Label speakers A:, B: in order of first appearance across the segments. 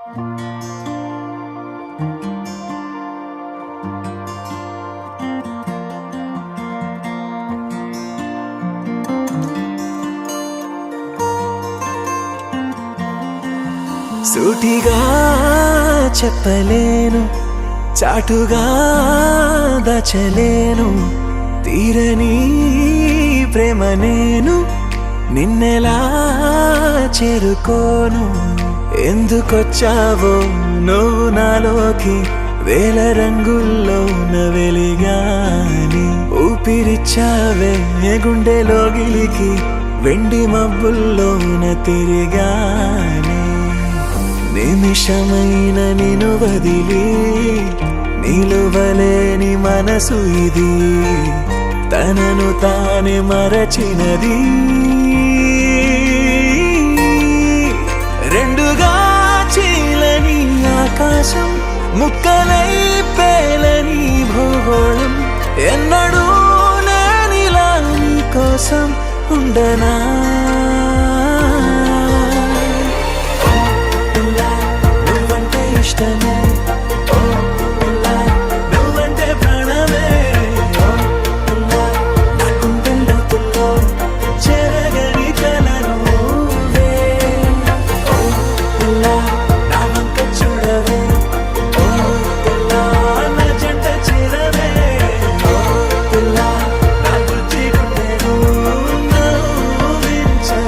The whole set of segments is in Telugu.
A: సూటిగా చెప్పలేను, చాటుగా దాచలేను, తీరని ప్రేమ నేను నిన్నెలా చేరుకోను. ఎందుకొచ్చావో నువ్వు నాలోకి, వేల రంగుల్లోన వెలిగాని ఊపిరిచ్చావే గుండెలో గిలికి, వెండి మబ్బుల్లోన తిరిగాని. నిమిషమైన నిన్ను వదిలి నిలువలేని మనసు ఇది, తనను తానే మరచినది. రెండుగా చీలని ఆకాశం, ముక్కలై పేలని భూగోళం, ఎన్నడూ నేనిలా నీ కోసం ఉండనా. నువ్వంటే ఇష్టమే, నువ్వంటే ప్రాణమే, నా గుండెల్లో చెరగని కలను నువ్వే. నా వంక చూడవే, నా జంట చేరవే, నా బుద్ధి గుండెను నవ్వించవే.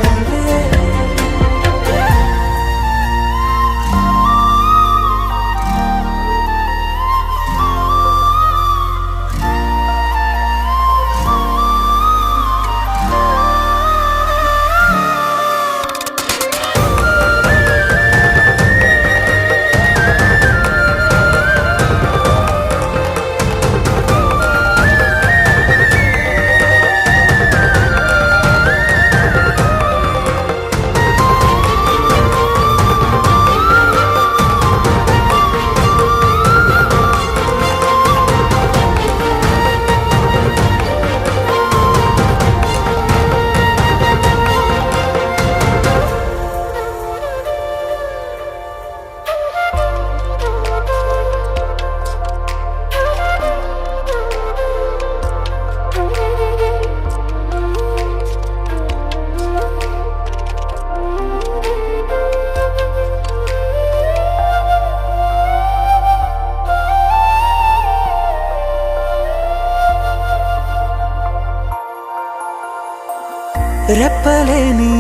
A: రెప్పలేని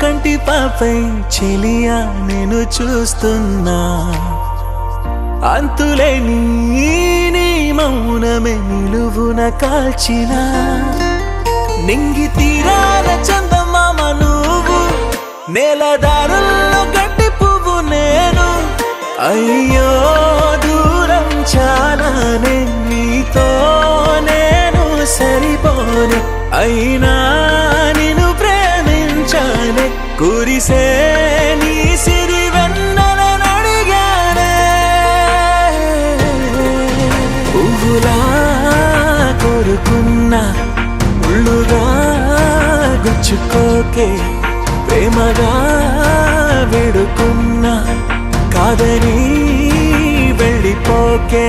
A: కంటి పాపై చెలియా నేను చూస్తున్నా, అంతులేని నీ మౌనమే నిలువున కాల్చిన. నింగి తీరాల చందమామ నువ్వు, నేలదారుల్లో గడ్డి పువ్వు నేను. అయ్యో దూరం చాలానే, నీతో నేను సరిపోనే. అయినా నిన్ను ప్రేమించానే, కురిసే నీ సిరి వెన్నెలను అడిగానే. పువ్వులా కోరుకున్నా, ముళ్ళుగా గుచ్చుకోకే, ప్రేమగా వేడుకున్నా, కాదని వెళ్ళిపోకే.